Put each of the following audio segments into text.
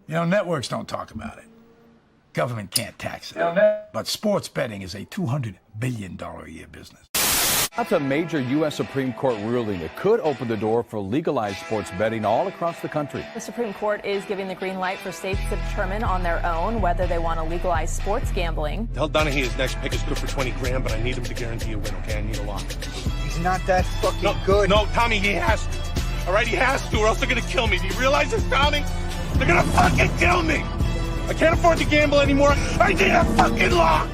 Networks don't talk about it. Government can't tax it. But sports betting is a $200 billion a year business. That's a major U.S. Supreme Court ruling that could open the door for legalized sports betting all across the country. The Supreme Court is giving the green light for states to determine on their own whether they want to legalize sports gambling. Tell Donahue his next pick is good for 20 grand, but I need him to guarantee a win, okay? I need a lock. He's not that fucking good. No, Tommy, he has to. All right, he has to, or else they're going to kill me. Do you realize this, Tommy? They're going to fucking kill me. I can't afford to gamble anymore. I need a fucking lock.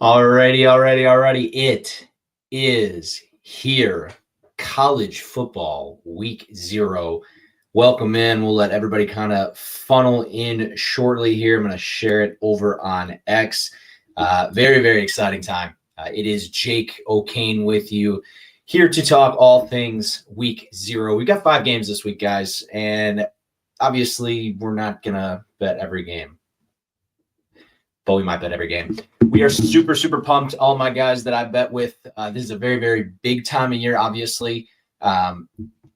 Alrighty. It is here. College football week 0. Welcome in. We'll let everybody kind of funnel in shortly here. I'm going to share it over on X. Very, very exciting time. It is Jake O'Kane with you here to talk all things week 0. We've got 5 games this week, guys, and obviously we're not going to bet every game, but we might bet every game. We are super, super pumped. All my guys that I bet with, this is a very, very big time of year, obviously.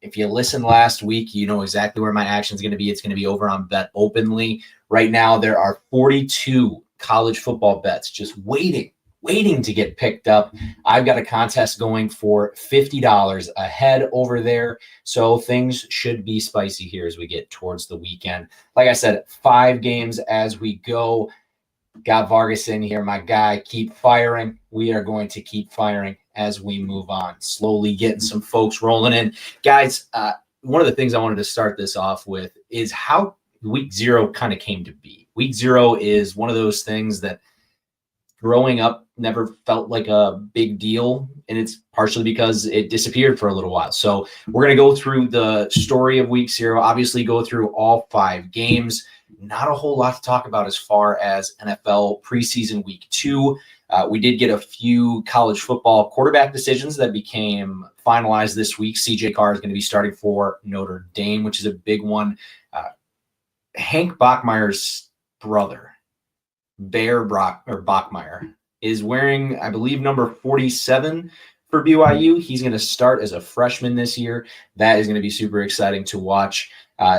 If you listened last week, you know exactly where my action is going to be. It's going to be over on Bet Openly. Right now, there are 42 college football bets just waiting to get picked up. I've got a contest going for $50 ahead over there. So things should be spicy here as we get towards the weekend. Like I said, 5 games as we go. Got Vargas in here, my guy. Keep firing. We are going to keep firing as we move on. Slowly getting some folks rolling in. Guys, one of the things I wanted to start this off with is how week 0 kind of came to be. Week 0 is one of those things that growing up never felt like a big deal, and it's partially because it disappeared for a little while. So we're going to go through the story of week 0, obviously go through all 5 games. Not a whole lot to talk about as far as NFL preseason week 2. We did get a few college football quarterback decisions that became finalized this week. CJ Carr is going to be starting for Notre Dame, which is a big one. Hank Bachmeier's brother, Bachmeier, is wearing, I believe, number 47 for BYU. He's going to start as a freshman this year. That is going to be super exciting to watch.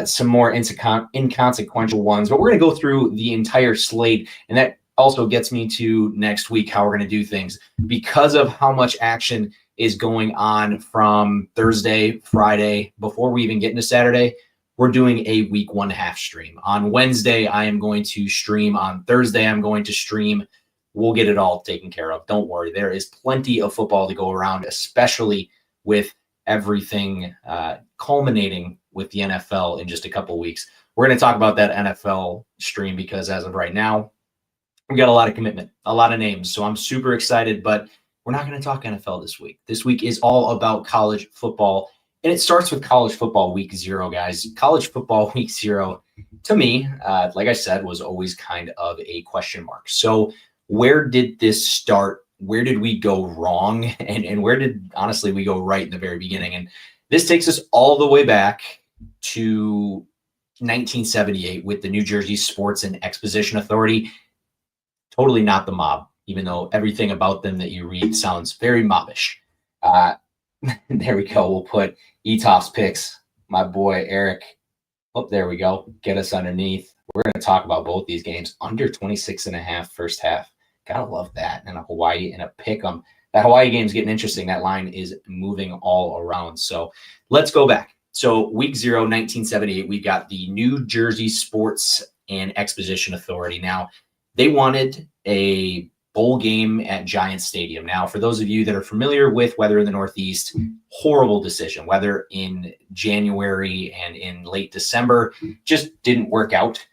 Some more inconsequential ones, but we're going to go through the entire slate, and that also gets me to next week, how we're going to do things. Because of how much action is going on from Thursday, Friday, before we even get into Saturday, we're doing a week 1.5 stream. On Wednesday, I am going to stream. On Thursday, I'm going to stream. We'll get it all taken care of. Don't worry. There is plenty of football to go around, especially with everything culminating with the NFL in just a couple of weeks. We're going to talk about that NFL stream because as of right now, we got a lot of commitment, a lot of names. So I'm super excited, but we're not going to talk NFL this week. This week is all about college football, and it starts with college football week 0, guys. College football week 0, to me, like I said, was always kind of a question mark. So where did this start? Where did we go wrong? And where did, honestly, we go right in the very beginning? And this takes us all the way back to 1978 with the New Jersey Sports and Exposition Authority. Totally not the mob, even though everything about them that you read sounds very mobbish. There we go. We'll put Etof's picks, my boy Eric. Oh, there we go. Get us underneath. We're going to talk about both these games. Under 26.5 first half. Gotta love that. And a Hawaii and a pick 'em. That Hawaii game's getting interesting. That line is moving all around. So let's go back. So week 0, 1978, we got the New Jersey Sports and Exposition Authority. Now, they wanted a bowl game at Giant Stadium. Now, for those of you that are familiar with weather in the Northeast, horrible decision. Weather in January and in late December just didn't work out.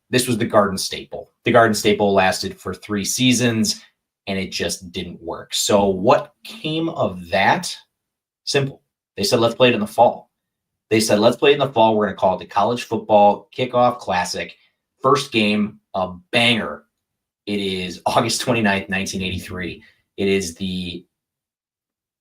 This was the Garden State Bowl. The Garden State Bowl lasted for 3 seasons, and it just didn't work. So what came of that? Simple. They said, let's play it in the fall. We're going to call it the College Football Kickoff Classic. First game, a banger. It is August 29th, 1983. It is the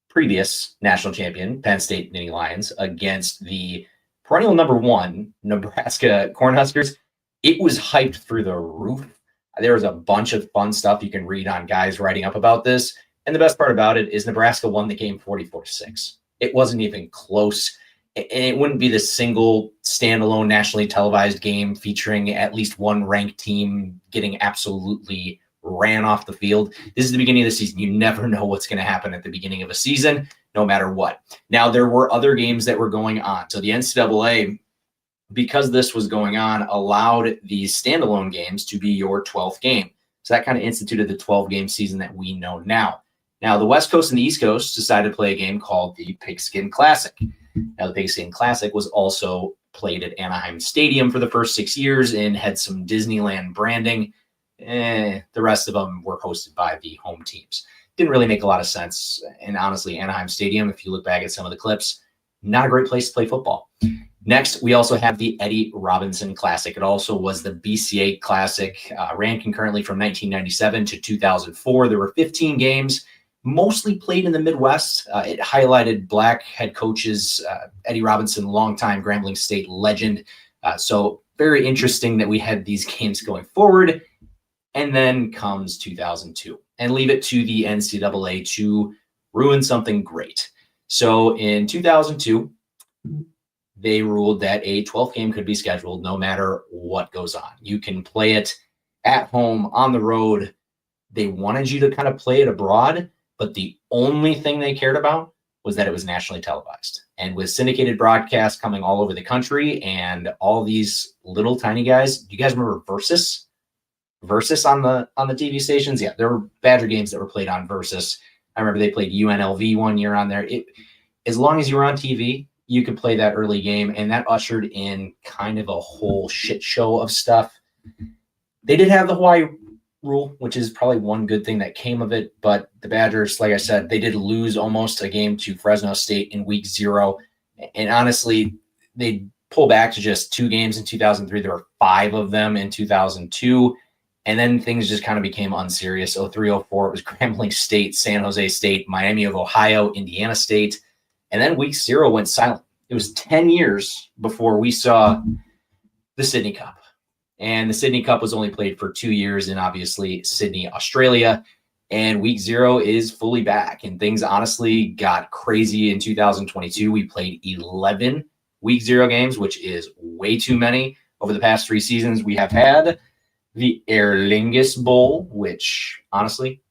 previous national champion, Penn State Nittany Lions, against the perennial number 1, Nebraska Cornhuskers. It was hyped through the roof. There was a bunch of fun stuff you can read on guys writing up about this. And the best part about it is Nebraska won the game 44-6. It wasn't even close. And it wouldn't be the single standalone nationally televised game featuring at least one ranked team getting absolutely ran off the field. This is the beginning of the season. You never know what's going to happen at the beginning of a season, no matter what. Now, there were other games that were going on. So the NCAA, because this was going on, allowed these standalone games to be your 12th game. So that kind of instituted the 12-game season that we know now. Now, the West Coast and the East Coast decided to play a game called the Pigskin Classic. Now, the Pigskin Classic was also played at Anaheim Stadium for the first 6 years and had some Disneyland branding. The rest of them were hosted by the home teams. Didn't really make a lot of sense. And honestly, Anaheim Stadium, if you look back at some of the clips, not a great place to play football. Next, we also have the Eddie Robinson Classic. It also was the BCA Classic, ran concurrently from 1997 to 2004. There were 15 games, mostly played in the Midwest. It highlighted Black head coaches, Eddie Robinson, longtime Grambling State legend. So very interesting that we had these games going forward. And then comes 2002, and leave it to the NCAA to ruin something great. So in 2002, they ruled that a 12th game could be scheduled no matter what goes on. You can play it at home, on the road. They wanted you to kind of play it abroad, but the only thing they cared about was that it was nationally televised. And with syndicated broadcasts coming all over the country and all these little tiny guys, do you guys remember Versus on the TV stations? Yeah, there were Badger games that were played on Versus. I remember they played UNLV one year on there. As long as you were on TV, you could play that early game, and that ushered in kind of a whole shit show of stuff. They did have the Hawaii rule, which is probably one good thing that came of it, but the Badgers, like I said, they did lose almost a game to Fresno State in week 0, and honestly, they pull back to just 2 games in 2003. There were 5 of them in 2002. And then things just kind of became unserious. 03-04, it was Grambling State, San Jose State, Miami of Ohio, Indiana State. And then week 0 went silent. It was 10 years before we saw the Sydney Cup. And the Sydney Cup was only played for 2 years in, obviously, Sydney, Australia. And week 0 is fully back. And things honestly got crazy in 2022. We played 11 week 0 games, which is way too many. Over the past 3 seasons, we have had the Aer Lingus Bowl, which honestly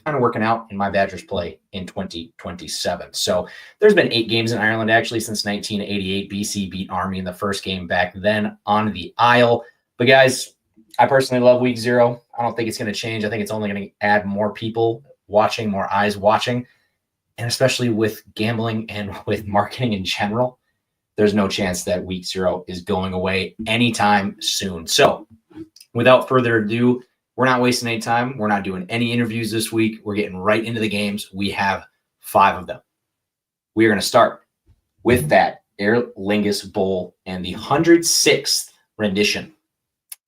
kind of working out in my Badgers play in 2027. So there's been 8 games in Ireland actually since 1988. BC beat Army in the first game back then on the Isle. But guys, I personally love week 0. I don't think it's going to change. I think it's only going to add more people watching, more eyes watching. And especially with gambling and with marketing in general, there's no chance that week 0 is going away anytime soon. So without further ado, we're not wasting any time. We're not doing any interviews this week. We're getting right into the games. We have 5 of them. We are going to start with that Aer Lingus Bowl and the 106th rendition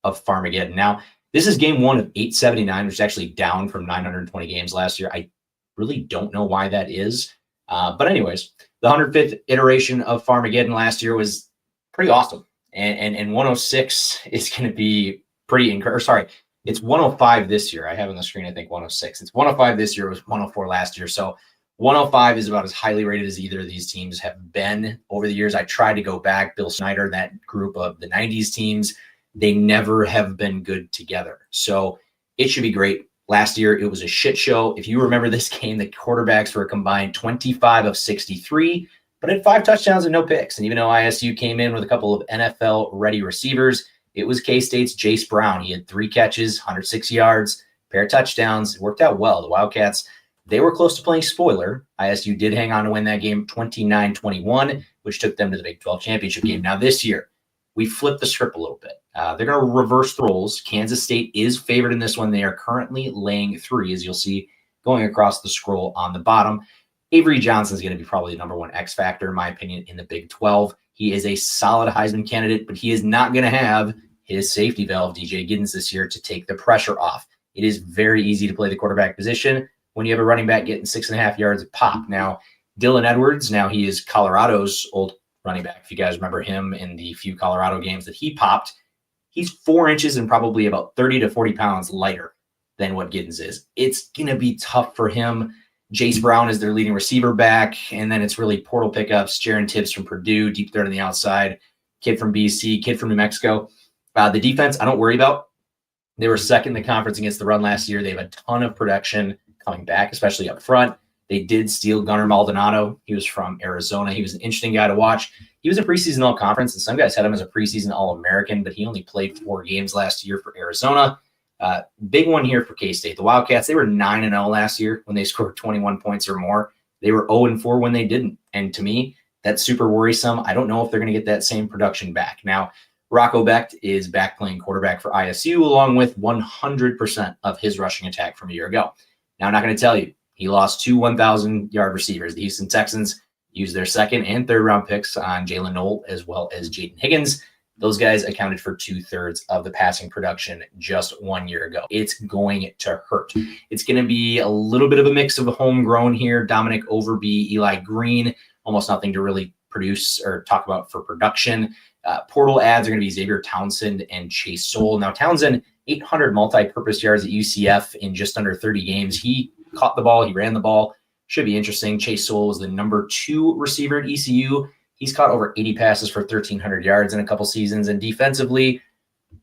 of Farmageddon. Now, this is game 1 of 879, which is actually down from 920 games last year. I really don't know why that is. But anyways, the 105th iteration of Farmageddon last year was pretty awesome. And 106 is going to be pretty incredible. Sorry, it's 105 this year. I have on the screen, I think 106. It's 105 this year. It was 104 last year. So 105 is about as highly rated as either of these teams have been over the years. I tried to go back. Bill Snyder, that group of the 90s teams, they never have been good together. So it should be great. Last year, it was a shit show. If you remember this game, the quarterbacks were a combined 25 of 63, but had 5 touchdowns and no picks. And even though ISU came in with a couple of NFL-ready receivers, it was K-State's Jace Brown. He had 3 catches, 106 yards, pair of touchdowns. It worked out well. The Wildcats, they were close to playing spoiler. ISU did hang on to win that game 29-21, which took them to the Big 12 championship game. Now this year, we flipped the script a little bit. They're going to reverse the roles. Kansas State is favored in this one. They are currently laying 3, as you'll see going across the scroll on the bottom. Avery Johnson is going to be probably the number 1 X factor, in my opinion, in the Big 12. He is a solid Heisman candidate, but he is not going to have his safety valve, DJ Giddens, this year to take the pressure off. It is very easy to play the quarterback position when you have a running back getting 6.5 yards a pop. Now, Dylan Edwards, now he is Colorado's old running back. If you guys remember him in the few Colorado games that he popped, he's 4 inches and probably about 30 to 40 pounds lighter than what Giddens is. It's going to be tough for him. Jace Brown is their leading receiver back, and then it's really portal pickups. Jaron Tibbs from Purdue, deep threat on the outside, kid from BC, kid from New Mexico. The defense, I don't worry about. They were second in the conference against the run last year. They have a ton of production coming back, especially up front. They did steal Gunnar Maldonado. He was from Arizona. He was an interesting guy to watch. He was a preseason all-conference, and some guys had him as a preseason All-American, but he only played 4 games last year for Arizona. Big one here for K-State. The Wildcats, they were 9-0 last year when they scored 21 points or more. They were 0-4 when they didn't. And to me, that's super worrisome. I don't know if they're going to get that same production back. Now, Rocco Becht is back playing quarterback for ISU along with 100% of his rushing attack from a year ago. Now, I'm not going to tell you. He lost 2 1,000-yard receivers. The Houston Texans used their second and third round picks on Jalen Knoll as well as Jaden Higgins. Those guys accounted for 2/3 of the passing production just 1 year ago. It's going to hurt. It's going to be a little bit of a mix of homegrown here. Dominic Overby, Eli Green, almost nothing to really produce or talk about for production. Portal ads are going to be Xavier Townsend and Chase Soule. Now, Townsend, 800 multi-purpose yards at UCF in just under 30 games. He caught the ball. He ran the ball. Should be interesting. Chase Soule was the number 2 receiver at ECU. He's caught over 80 passes for 1,300 yards in a couple seasons. And defensively,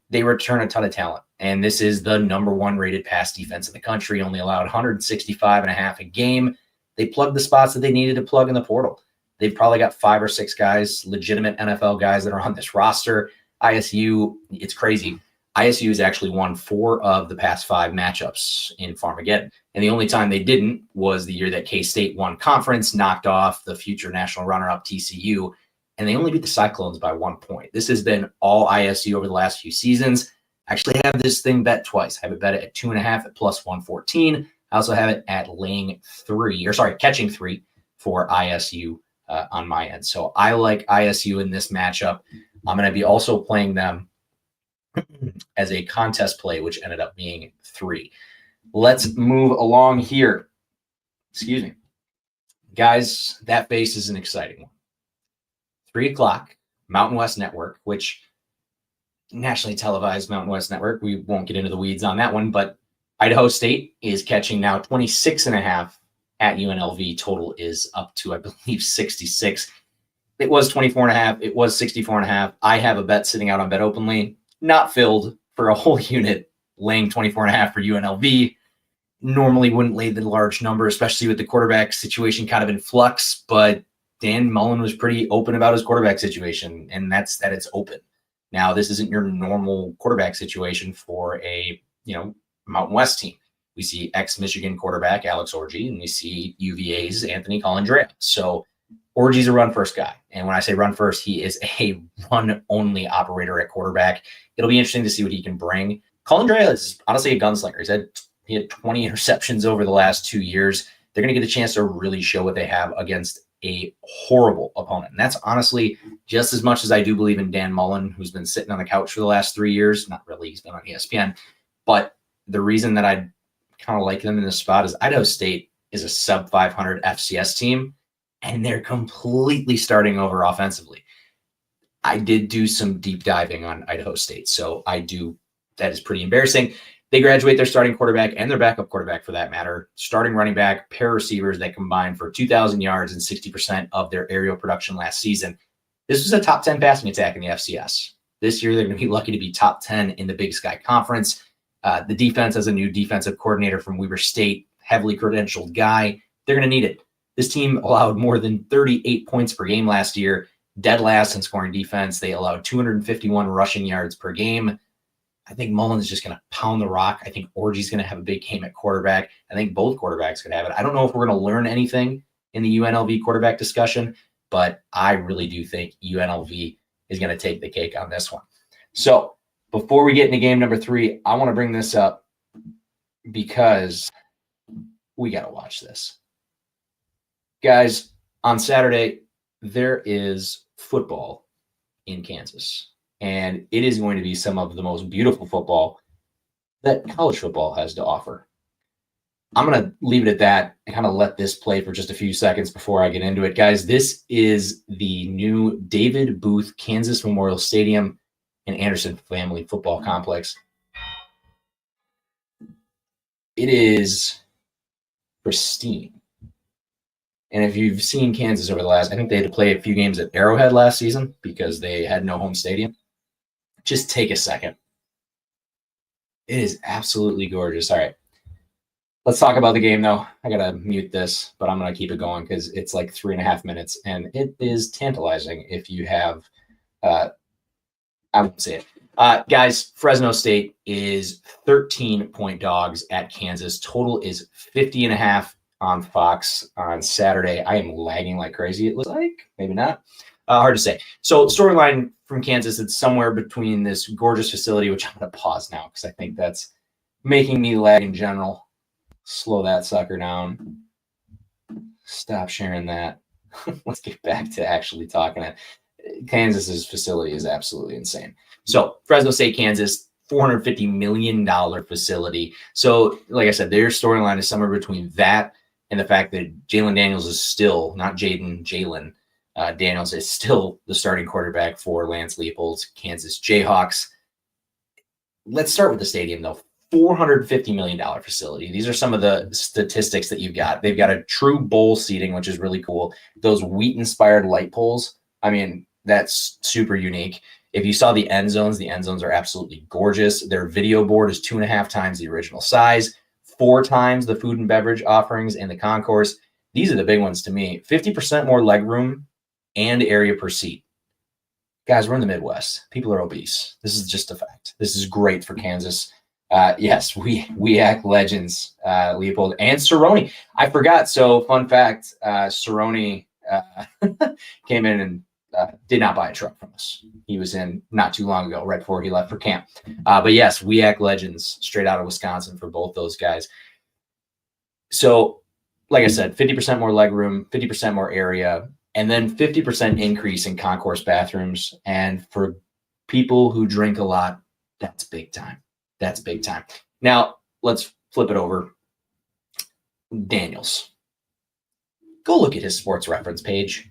they return a ton of talent. And this is the number 1 rated pass defense in the country, only allowed 165.5 a game. They plugged the spots that they needed to plug in the portal. They've probably got 5 or 6 guys, legitimate NFL guys that are on this roster. ISU, it's crazy. ISU has actually won 4 of the past 5 matchups in Farmageddon. And the only time they didn't was the year that K-State won conference, knocked off the future national runner-up TCU, and they only beat the Cyclones by 1 point. This has been all ISU over the last few seasons. I actually have this thing bet twice. I have it bet at 2.5 at plus 114. I also have it at catching 3 for ISU on my end. So I like ISU in this matchup. I'm going to be also playing them as a contest play, which ended up being 3. Let's move along here. Excuse me. Guys, that base is an exciting one. 3 o'clock, Mountain West Network, which nationally televised Mountain West Network. We won't get into the weeds on that one, but Idaho State is catching now 26.5 at UNLV. Total is up to, I believe, 66. It was 24.5. It was 64.5. I have a bet sitting out on Bet Openly, not filled for a whole unit, laying 24.5 for UNLV. Normally wouldn't lay the large number, especially with the quarterback situation kind of in flux, but Dan Mullen was pretty open about his quarterback situation, and that's that it's open. Now, this isn't your normal quarterback situation for a, Mountain West team. We see ex-Michigan quarterback Alex Orji, and we see UVA's Anthony Colandrea. So Orji's a run-first guy. And when I say run-first, he is a run-only operator at quarterback. It'll be interesting to see what he can bring. Colandrea is honestly a gunslinger. He had 20 interceptions over the last 2 years. They're going to get a chance to really show what they have against a horrible opponent. And that's honestly just as much as I do believe in Dan Mullen, who's been sitting on the couch for the last 3 years. Not really, he's been on ESPN. But the reason that I kind of like them in this spot is Idaho State is a sub 500 FCS team, and they're completely starting over offensively. I did do some deep diving on Idaho State, so that is pretty embarrassing. They graduate their starting quarterback and their backup quarterback for that matter, starting running back, pair receivers that combined for 2,000 yards and 60% of their aerial production last season. This was a top 10 passing attack in the FCS. This year, they're going to be lucky to be top 10 in the Big Sky Conference. The defense has a new defensive coordinator from Weber State, heavily credentialed guy. They're going to need it. This team allowed more than 38 points per game last year, dead last in scoring defense. They allowed 251 rushing yards per game. I think Mullen's just going to pound the rock. I think Orji's going to have a big game at quarterback. I think both quarterbacks could have it. I don't know if we're going to learn anything in the UNLV quarterback discussion, but I really do think UNLV is going to take the cake on this one. So before we get into game number 3, I want to bring this up because we got to watch this. Guys, on Saturday, there is football in Kansas. And it is going to be some of the most beautiful football that college football has to offer. I'm going to leave it at that and kind of let this play for just a few seconds before I get into it. Guys, this is the new David Booth Kansas Memorial Stadium and Anderson Family Football Complex. It is pristine. And if you've seen Kansas over the last, I think they had to play a few games at Arrowhead last season because they had no home stadium. Just take a second. It is absolutely gorgeous. All right. Let's talk about the game, though. I got to mute this, but I'm going to keep it going because it's like 3.5 minutes, and it is tantalizing if you have I won't say it. Guys, Fresno State is 13-point dogs at Kansas. Total is 50.5 on Fox on Saturday. I am lagging like crazy, it looks like. Maybe not. Hard to say. So storyline from Kansas, it's somewhere between this gorgeous facility, which I'm going to pause now because I think that's making me lag in general. Slow that sucker down. Stop sharing that. Let's get back to actually talking it. Kansas's facility is absolutely insane. So Fresno State, Kansas, $450 million facility. So like I said, their storyline is somewhere between that and the fact that Jalen Daniels is still, not Jaden, Jalen Daniels is still the starting quarterback for Lance Leipold's Kansas Jayhawks. Let's start with the stadium, though. $450 million facility. These are some of the statistics that you've got. They've got a true bowl seating, which is really cool. Those wheat-inspired light poles, I mean, that's super unique. If you saw the end zones are absolutely gorgeous. Their video board is 2.5 times the original size, 4 times the food and beverage offerings in the concourse. These are the big ones to me. 50% more leg room and area per seat. Guys, we're in the Midwest. People are obese. This is just a fact. This is great for Kansas. Yes, we act legends, Leipold and Cerrone. I forgot. So fun fact, Cerrone came in and did not buy a truck from us. He was in not too long ago, right before he left for camp. But yes, we act legends straight out of Wisconsin for both those guys. So like I said, 50% more leg room, 50% more area, and then 50% increase in concourse bathrooms. And for people who drink a lot, that's big time. That's big time. Now, let's flip it over. Daniels. Go look at his sports reference page.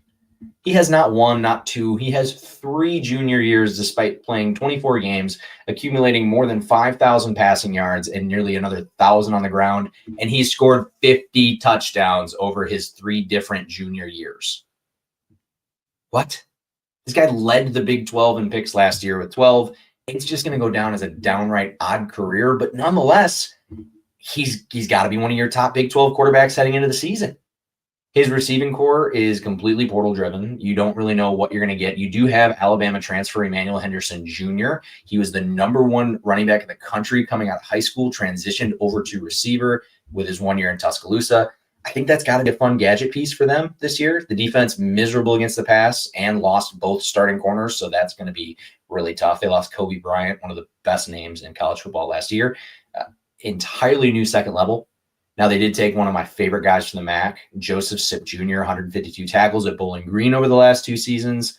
He has not 1, not 2. He has 3 junior years despite playing 24 games, accumulating more than 5,000 passing yards and nearly another 1,000 on the ground. And he scored 50 touchdowns over his 3 different junior years. What? This guy led the Big 12 in picks last year with 12. It's just going to go down as a downright odd career, but nonetheless, he's got to be one of your top Big 12 quarterbacks heading into the season. His receiving core is completely portal driven. You don't really know what you're going to get. You do have Alabama transfer Emmanuel Henderson Jr. He was the #1 running back in the country coming out of high school, transitioned over to receiver with his 1 year in Tuscaloosa. I think that's got to be a fun gadget piece for them this year. The defense miserable against the pass and lost both starting corners, so that's going to be really tough. They lost Kobe Bryant, one of the best names in college football last year. Entirely new second level. Now, they did take one of my favorite guys from the MAC, Joseph Sipp Jr., 152 tackles at Bowling Green over the last 2 seasons.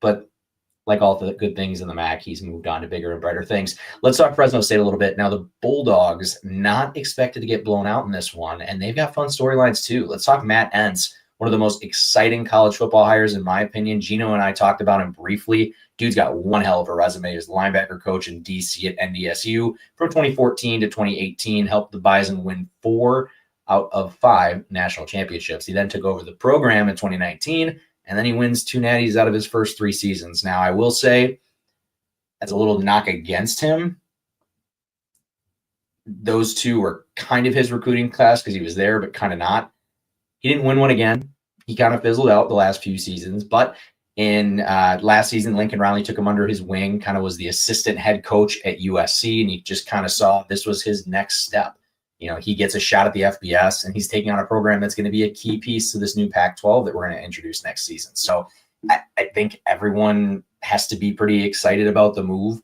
But like all the good things in the MAC, he's moved on to bigger and brighter things. Let's talk Fresno State a little bit. Now, the Bulldogs not expected to get blown out in this one, and they've got fun storylines too. Let's talk Matt Entz, one of the most exciting college football hires, in my opinion. Gino and I talked about him briefly. Dude's got one hell of a resume as linebacker coach in DC at NDSU from 2014 to 2018, helped the Bison win 4 out of 5 national championships. He then took over the program in 2019, and then he wins 2 natties out of his first 3 seasons. Now, I will say, as a little knock against him, those 2 were kind of his recruiting class because he was there, but kind of not. He didn't win one again. He kind of fizzled out the last few seasons, but in last season, Lincoln Riley took him under his wing, kind of was the assistant head coach at USC, and he just kind of saw this was his next step. You know, he gets a shot at the FBS, and he's taking on a program that's going to be a key piece to this new Pac-12 that we're going to introduce next season. So I think everyone has to be pretty excited about the move.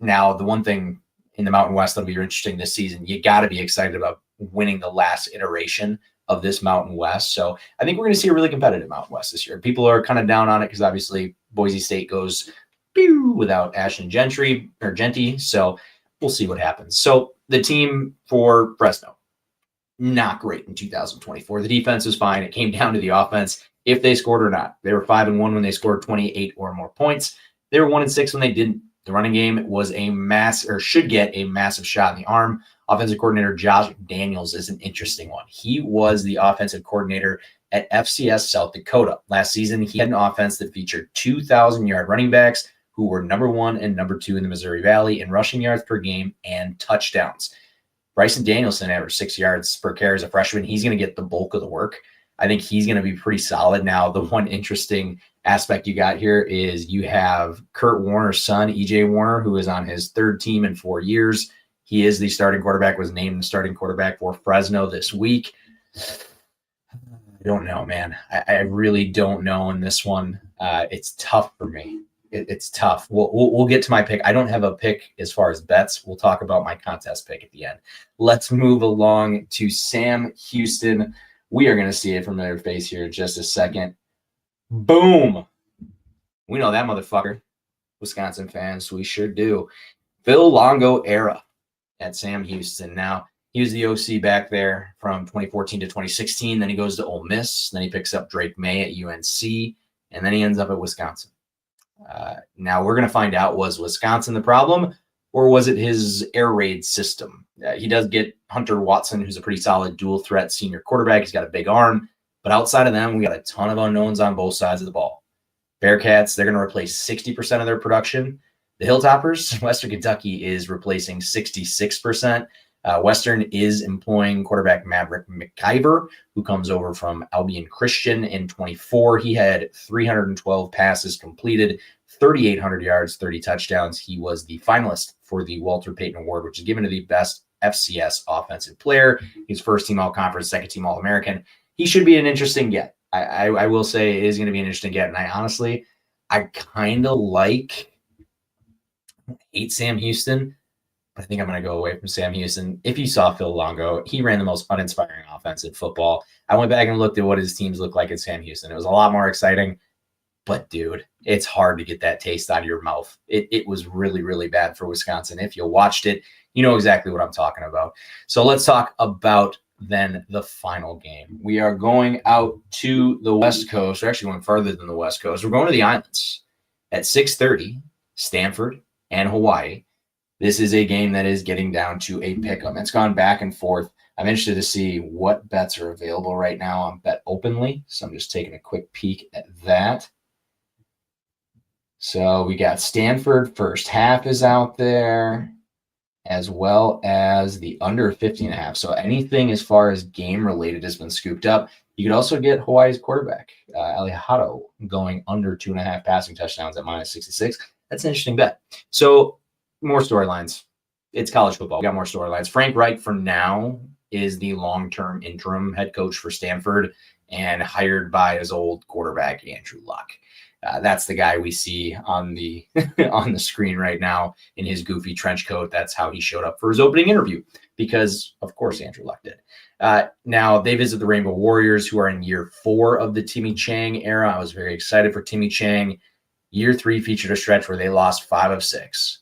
Now, the one thing in the Mountain West that'll be interesting this season, you got to be excited about winning the last iteration of this Mountain West. So I think we're going to see a really competitive Mountain West this year. People are kind of down on it because obviously Boise State goes without Ashton Genty. So we'll see what happens. So the team for Fresno, not great in 2024. The defense was fine. It came down to the offense, if they scored or not. They were 5-1 when they scored 28 or more points. They were 1-6 when they didn't. The running game was should get a massive shot in the arm. Offensive coordinator Josh Daniels is an interesting one. He was the offensive coordinator at FCS South Dakota. Last season, he had an offense that featured 2,000-yard running backs who were number 1 and number 2 in the Missouri Valley in rushing yards per game and touchdowns. Bryson Danielson averaged 6 yards per carry as a freshman. He's going to get the bulk of the work. I think he's going to be pretty solid. Now, the one interesting aspect you got here is you have Kurt Warner's son, EJ Warner, who is on his 3rd team in 4 years. He is the starting quarterback, was named the starting quarterback for Fresno this week. I don't know, man. I really don't know in this one. It's tough for me. It's tough. We'll get to my pick. I don't have a pick as far as bets. We'll talk about my contest pick at the end. Let's move along to Sam Houston. We are going to see a familiar face here in just a second. Boom. We know that motherfucker. Wisconsin fans, we sure do. Phil Longo era at Sam Houston. Now, he was the OC back there from 2014 to 2016. Then he goes to Ole Miss. Then he picks up Drake May at UNC. And then he ends up at Wisconsin. Now we're going to find out, was Wisconsin the problem, or was it his air raid system? He does get Hunter Watson, who's a pretty solid dual threat senior quarterback. He's got a big arm. But outside of them, we got a ton of unknowns on both sides of the ball. Bearcats, they're going to replace 60% of their production. The Hilltoppers, Western Kentucky, is replacing 66%. Western is employing quarterback Maverick McIver, who comes over from Albion Christian in 24. He had 312 passes completed, 3,800 yards, 30 touchdowns. He was the finalist for the Walter Payton Award, which is given to the best FCS offensive player. He's first team All-Conference, second team All-American. He should be an interesting get. I will say it is going to be an interesting get. And I kind of hate Sam Houston, but I think I'm going to go away from Sam Houston. If you saw Phil Longo, he ran the most uninspiring offense in football. I went back and looked at what his teams look like at Sam Houston. It was a lot more exciting, but dude, it's hard to get that taste out of your mouth. It was really, really bad for Wisconsin. If you watched it, you know exactly what I'm talking about. So let's talk about then the final game. We are going out to the West Coast. We're actually going further than the West Coast. We're going to the islands at 6:30, Stanford and Hawaii. This is a game that is getting down to a pick-em. It's gone back and forth. I'm interested to see what bets are available right now on Bet Openly. So I'm just taking a quick peek at that. So we got Stanford first half is out there, as well as the under 50.5. So anything as far as game related has been scooped up. You could also get Hawaii's quarterback, Alejado, going under 2.5 passing touchdowns at -66. That's an interesting bet. So more storylines. It's college football. We got more storylines. Frank Reich for now is the long-term interim head coach for Stanford and hired by his old quarterback, Andrew Luck. That's the guy we see on the on the screen right now in his goofy trench coat. That's how he showed up for his opening interview because, of course, Andrew Luck did. Now, they visit the Rainbow Warriors, who are in year 4 of the Timmy Chang era. I was very excited for Timmy Chang. Year 3 featured a stretch where they lost 5 of 6.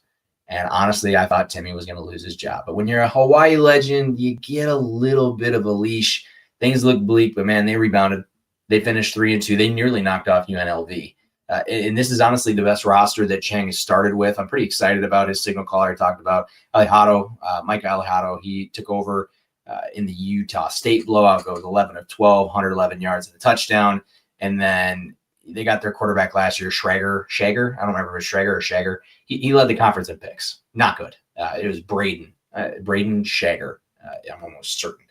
And honestly, I thought Timmy was going to lose his job. But when you're a Hawaii legend, you get a little bit of a leash. Things look bleak, but man, they rebounded. They finished 3-2. They nearly knocked off UNLV. And this is honestly the best roster that Chang has started with. I'm pretty excited about his signal caller. I talked about Alejado, Mike Alejado. He took over in the Utah State blowout, goes 11 of 12, 111 yards and a touchdown. And then they got their quarterback last year, Shager. I don't remember if it was Schrager or Shager. He led the conference in picks. Not good. It was Braden Shager. I'm almost certain.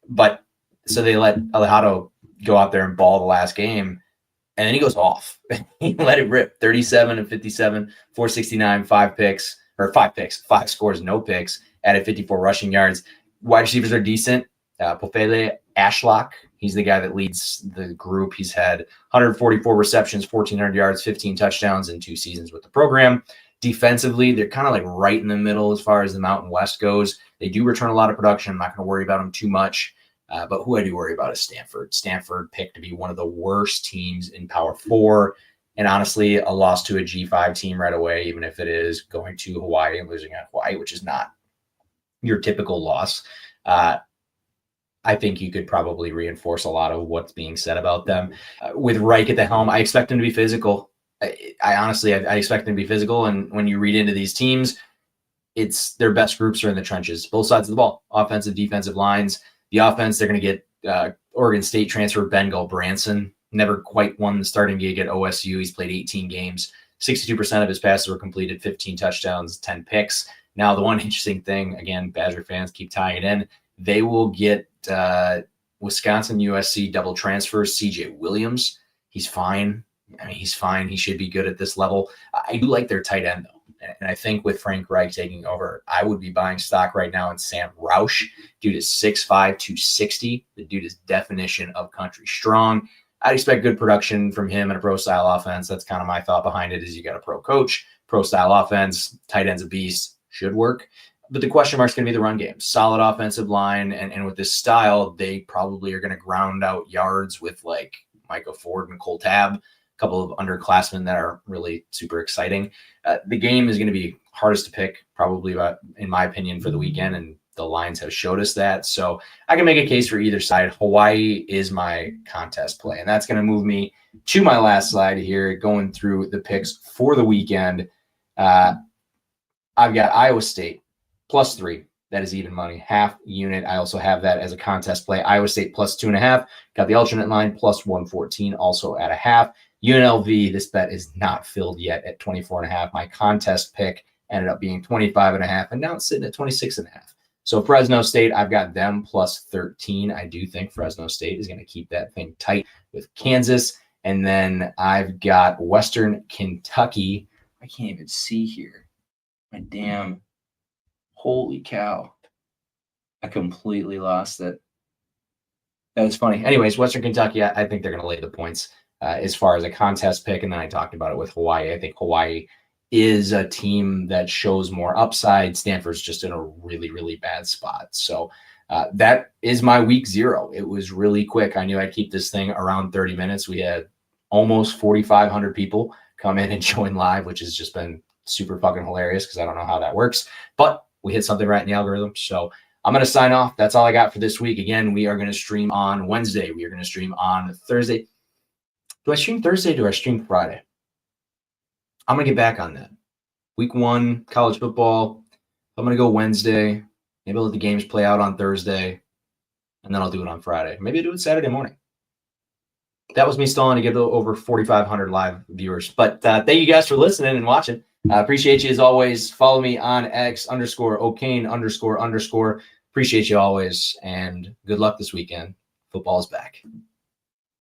But so they let Alejado go out there and ball the last game. And then he goes off. He let it rip. 37 of 57, 469, 5 picks, 5 scores, no picks, added 54 rushing yards. Wide receivers are decent. Pofele Ashlock, he's the guy that leads the group. He's had 144 receptions, 1,400 yards, 15 touchdowns in 2 seasons with the program. Defensively, they're kind of like right in the middle as far as the Mountain West goes. They do return a lot of production. I'm not going to worry about them too much. But who I do worry about is Stanford. Stanford picked to be one of the worst teams in Power 4. And honestly, a loss to a G5 team right away, even if it is going to Hawaii and losing at Hawaii, which is not your typical loss. I think you could probably reinforce a lot of what's being said about them. With Reich at the helm, I expect him to be physical. I honestly, I expect them to be physical. And when you read into these teams, it's their best groups are in the trenches, both sides of the ball, offensive, defensive lines. The offense, they're going to get Oregon State transfer Ben Branson. Never quite won the starting gig at OSU. He's played 18 games. 62% of his passes were completed, 15 touchdowns, 10 picks. Now, the one interesting thing, again, Badger fans keep tying it in, they will get Wisconsin USC double transfer CJ Williams. He's fine. I mean, he's fine. He should be good at this level. I do like their tight end, though. And I think with Frank Reich taking over, I would be buying stock right now in Sam Roush. Dude is 6'5", 260. The dude is definition of country strong. I'd expect good production from him in a pro-style offense. That's kind of my thought behind it is you got a pro coach, pro-style offense, tight end's a beast, should work. But the question mark is going to be the run game. Solid offensive line, and with this style, they probably are going to ground out yards with like Micah Ford and Cole Tabb, a couple of underclassmen that are really super exciting. The game is going to be hardest to pick, probably, in my opinion, for the weekend, and the lines have showed us that. So I can make a case for either side. Hawaii is my contest play, and that's going to move me to my last slide here, going through the picks for the weekend. I've got Iowa State +3. That is even money, half unit. I also have that as a contest play. Iowa State +2.5. Got the alternate line +114, also at a half. UNLV, this bet is not filled yet at 24.5. My contest pick ended up being 25.5, and now it's sitting at 26.5. So Fresno State, I've got them +13. I do think Fresno State is going to keep that thing tight with Kansas. And then I've got Western Kentucky. I can't even see here. My damn, holy cow. I completely lost it. That was funny. Anyways, Western Kentucky, I think they're going to lay the points as far as a contest pick. And then I talked about it with Hawaii. I think Hawaii is a team that shows more upside. Stanford's just in a really, really bad spot. So that is my week 0. It was really quick. I knew I'd keep this thing around 30 minutes. We had almost 4,500 people come in and join live, which has just been super fucking hilarious because I don't know how that works. But we hit something right in the algorithm. So I'm going to sign off. That's all I got for this week. Again, we are going to stream on Wednesday. We are going to stream on Thursday. Do I stream Thursday? Do I stream Friday? I'm going to get back on that. Week 1, college football. I'm going to go Wednesday. Maybe I'll let the games play out on Thursday, and then I'll do it on Friday. Maybe I'll do it Saturday morning. That was me stalling to get over 4,500 live viewers. But thank you guys for listening and watching. I appreciate you as always. Follow me on X_O'Kane___. Appreciate you always, and good luck this weekend. Football is back.